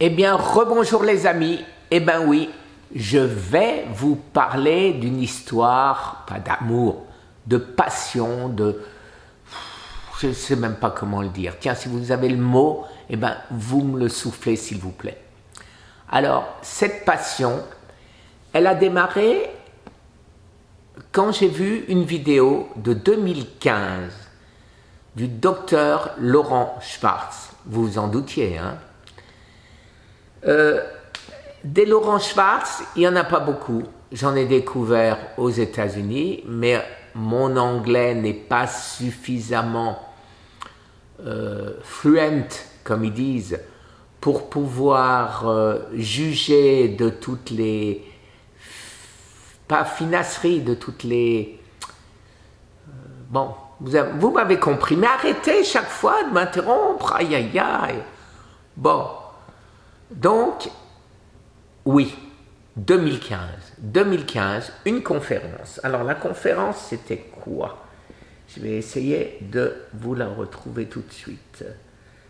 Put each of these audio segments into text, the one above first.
Eh bien, rebonjour les amis. Eh bien oui, je vais vous parler d'une histoire, pas d'amour, de passion, je ne sais même pas comment le dire. Tiens, si vous avez le mot, eh bien, vous me le soufflez s'il vous plaît. Alors, cette passion, elle a démarré quand j'ai vu une vidéo de 2015 du docteur Laurent Schwartz. Vous vous en doutiez, hein? Des Laurent Schwartz, il n'y en a pas beaucoup. J'en ai découvert aux États-Unis, mais mon anglais n'est pas suffisamment fluent, comme ils disent, pour pouvoir juger de toutes les, pas finasseries, de toutes les... bon, vous m'avez compris, mais arrêtez chaque fois de m'interrompre, aïe aïe aïe. Bon, donc, oui, 2015, une conférence. Alors la conférence, c'était quoi? Je vais essayer de vous la retrouver tout de suite.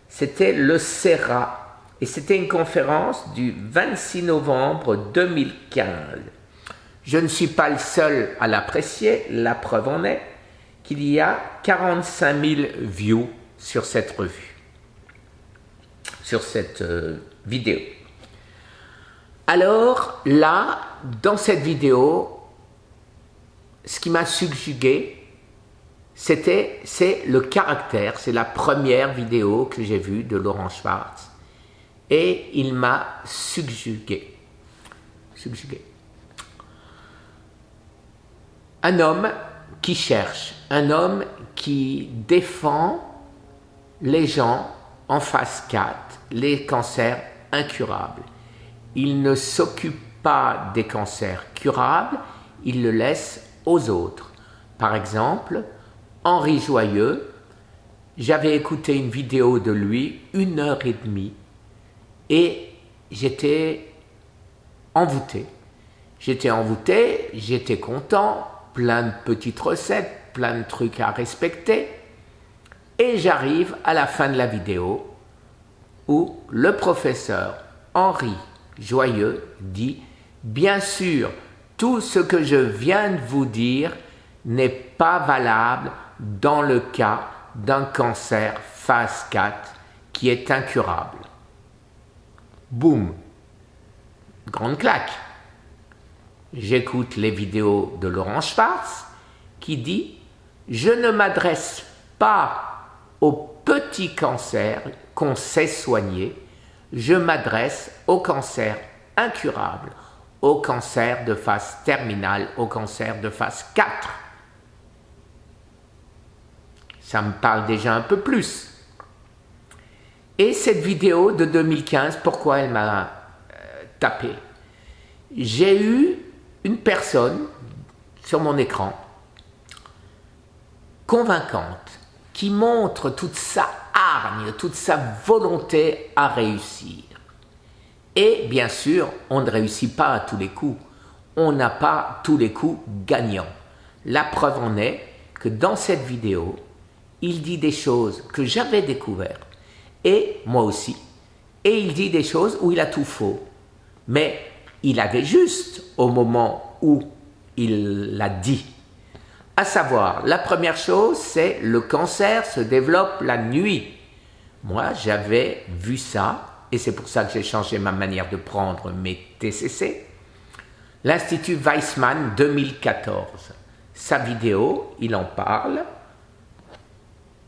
C'était le CERA, et c'était une conférence du 26 novembre 2015. Je ne suis pas le seul à l'apprécier, la preuve en est qu'il y a 45 000 views sur cette revue, sur cette vidéo. Alors là, dans cette vidéo, ce qui m'a subjugué, c'est le caractère. C'est la première vidéo que j'ai vue de Laurent Schwartz. Et il m'a subjugué. Un homme qui cherche, un homme qui défend les gens en phase 4, les cancers incurables. Il ne s'occupe pas des cancers curables, il le laisse aux autres. Par exemple, Henri Joyeux, j'avais écouté une vidéo de lui, 1h30, et j'étais envoûté. J'étais content, plein de petites recettes, plein de trucs à respecter, et j'arrive à la fin de la vidéo où le professeur Henri Joyeux dit « Bien sûr, tout ce que je viens de vous dire n'est pas valable dans le cas d'un cancer phase 4 qui est incurable. » Boum! Grande claque. J'écoute les vidéos de Laurent Schwartz qui dit « Je ne m'adresse pas aux petits cancers qu'on sait soigner, je m'adresse aux cancers incurables, aux cancers de phase terminale, aux cancers de phase 4. » Ça me parle déjà un peu plus. Et cette vidéo de 2015, pourquoi elle m'a tapé? J'ai eu une personne sur mon écran convaincante qui montre toute sa hargne, toute sa volonté à réussir. Et bien sûr, on ne réussit pas à tous les coups. On n'a pas tous les coups gagnants. La preuve en est que dans cette vidéo, il dit des choses que j'avais découvertes, et moi aussi. Et il dit des choses où il a tout faux. Mais il avait juste au moment où il l'a dit. À savoir, la première chose, c'est le cancer se développe la nuit. Moi, j'avais vu ça, et c'est pour ça que j'ai changé ma manière de prendre mes TCC. L'Institut Weizmann 2014. Sa vidéo, il en parle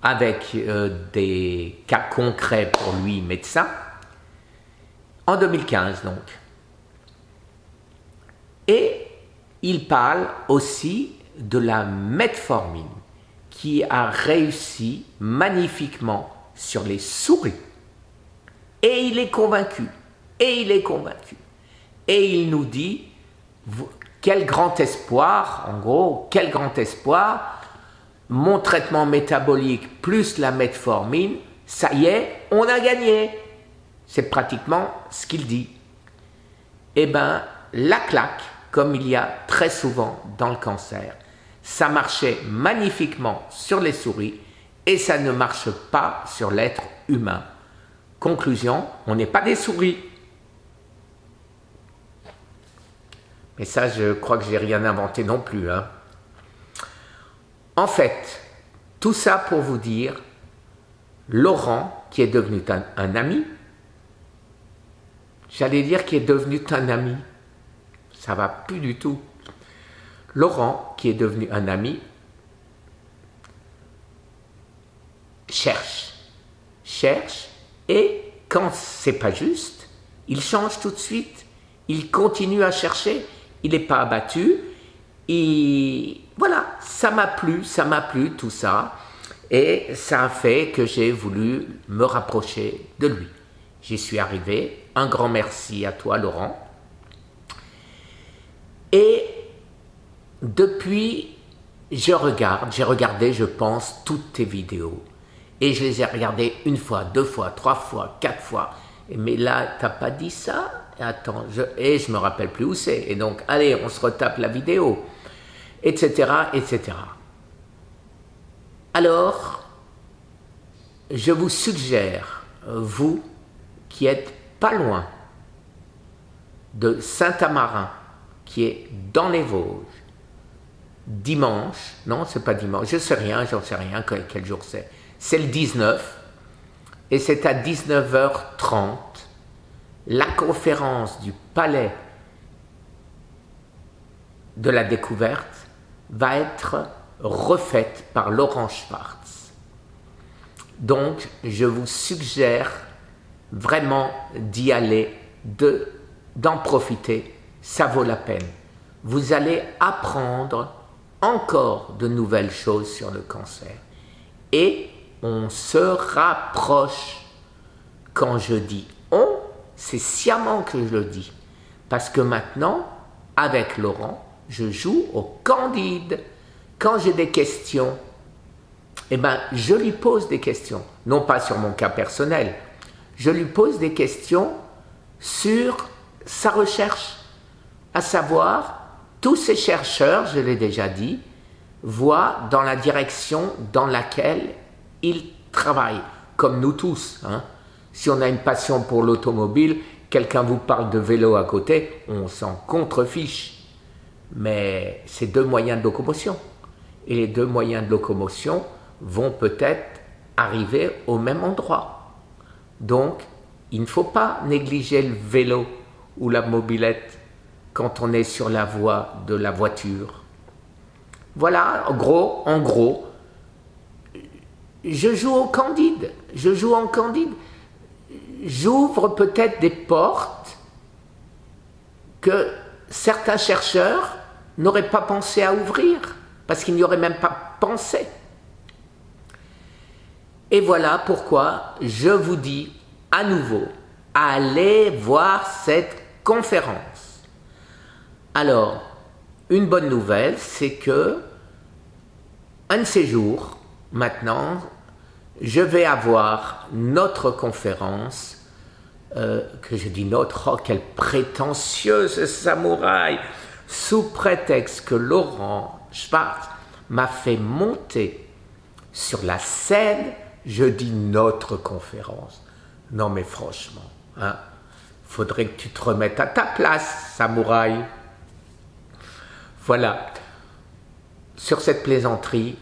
avec des cas concrets pour lui, médecin, en 2015 donc. Et il parle aussi de la metformine qui a réussi magnifiquement sur les souris. Et il est convaincu, et il nous dit, quel grand espoir, en gros, quel grand espoir, mon traitement métabolique plus la metformine, ça y est, on a gagné. C'est pratiquement ce qu'il dit. Eh bien, la claque, comme il y a très souvent dans le cancer, ça marchait magnifiquement sur les souris et ça ne marche pas sur l'être humain. Conclusion, on n'est pas des souris. Et ça, je crois que j'ai rien inventé non plus. Hein. En fait, tout ça pour vous dire, Laurent, qui est devenu un ami, j'allais dire qui est devenu un ami, ça va plus du tout. Laurent, qui est devenu un ami, cherche, et quand c'est pas juste, il change tout de suite, il continue à chercher, il n'est pas abattu, voilà, ça m'a plu tout ça, et ça a fait que j'ai voulu me rapprocher de lui. J'y suis arrivé, un grand merci à toi Laurent, et depuis, j'ai regardé, je pense, toutes tes vidéos. Et je les ai regardées 1 fois, 2 fois, 3 fois, 4 fois. Mais là, t'as pas dit ça? Attends, je me rappelle plus où c'est. Et donc, allez, on se retape la vidéo, etc., etc. Alors, je vous suggère, vous qui êtes pas loin de Saint-Amarin, qui est dans les Vosges, dimanche, non, c'est pas dimanche, j'en sais rien, quel jour c'est. C'est le 19, et c'est à 19h30, la conférence du Palais de la Découverte va être refaite par Laurent Schwartz. Donc, je vous suggère vraiment d'y aller, d'en profiter, ça vaut la peine. Vous allez apprendre encore de nouvelles choses sur le cancer. Et on se rapproche. Quand je dis on, c'est sciemment que je le dis. Parce que maintenant, avec Laurent, je joue au Candide. Quand j'ai des questions, eh ben, je lui pose des questions. Non pas sur mon cas personnel. Je lui pose des questions sur sa recherche. À savoir, tous ces chercheurs, je l'ai déjà dit, voient dans la direction dans laquelle ils travaillent, comme nous tous. Hein. Si on a une passion pour l'automobile, quelqu'un vous parle de vélo à côté, on s'en contrefiche. Mais c'est 2 moyens de locomotion. Et les 2 moyens de locomotion vont peut-être arriver au même endroit. Donc, il ne faut pas négliger le vélo ou la mobilette quand on est sur la voie de la voiture. Voilà, en gros, je joue au Candide, j'ouvre peut-être des portes que certains chercheurs n'auraient pas pensé à ouvrir, parce qu'ils n'y auraient même pas pensé. Et voilà pourquoi je vous dis à nouveau, allez voir cette conférence. Alors, une bonne nouvelle, c'est que un de ces jours, maintenant, je vais avoir notre conférence, que je dis notre, oh quelle prétentieuse samouraï, sous prétexte que Laurent Schwartz m'a fait monter sur la scène, je dis notre conférence. Non mais franchement, hein, faudrait que tu te remettes à ta place, samouraï. Voilà, sur cette plaisanterie,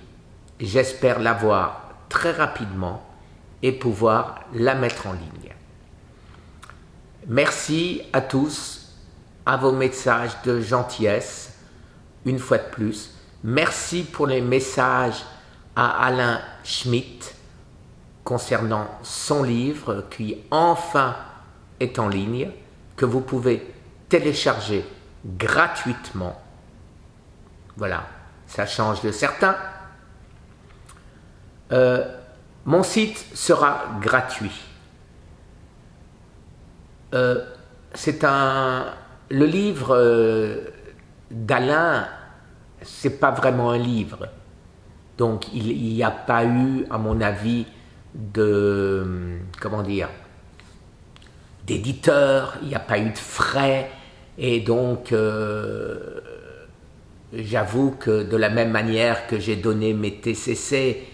j'espère l'avoir très rapidement et pouvoir la mettre en ligne. Merci à tous, à vos messages de gentillesse, une fois de plus. Merci pour les messages à Alain Schmitt concernant son livre qui enfin est en ligne, que vous pouvez télécharger gratuitement. Voilà, ça change de certains. Mon site sera gratuit. Le livre d'Alain, c'est pas vraiment un livre. Donc il n'y a pas eu, à mon avis, d'éditeur, il n'y a pas eu de frais, et donc j'avoue que de la même manière que j'ai donné mes TCC,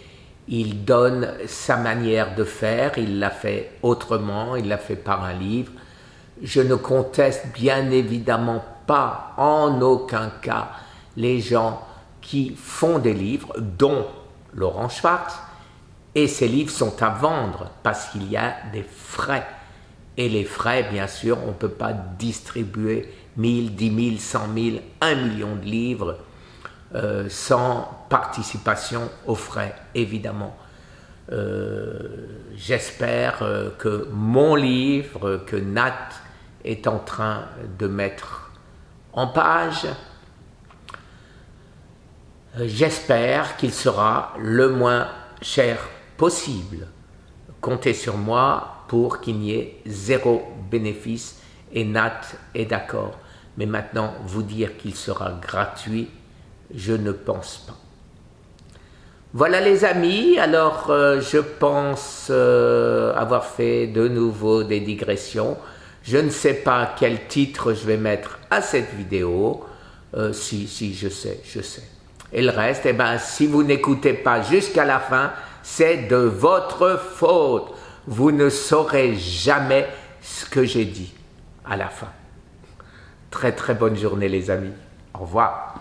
il donne sa manière de faire, il l'a fait autrement, il l'a fait par un livre. Je ne conteste bien évidemment pas en aucun cas les gens qui font des livres, dont Laurent Schwartz, et ces livres sont à vendre parce qu'il y a des frais. Et les frais, bien sûr, on ne peut pas distribuer 1000, 10 000, 100 000, 1 million de livres sans participation aux frais, évidemment. J'espère que mon livre, que Nat est en train de mettre en page, j'espère qu'il sera le moins cher possible. Comptez sur moi pour qu'il n'y ait zéro bénéfice, et Nat est d'accord. Mais maintenant, vous dire qu'il sera gratuit, je ne pense pas. Voilà les amis, alors je pense avoir fait de nouveau des digressions. Je ne sais pas quel titre je vais mettre à cette vidéo. Si, je sais. Et le reste, eh ben, si vous n'écoutez pas jusqu'à la fin, c'est de votre faute. Vous ne saurez jamais ce que j'ai dit à la fin. Très très bonne journée les amis. Au revoir.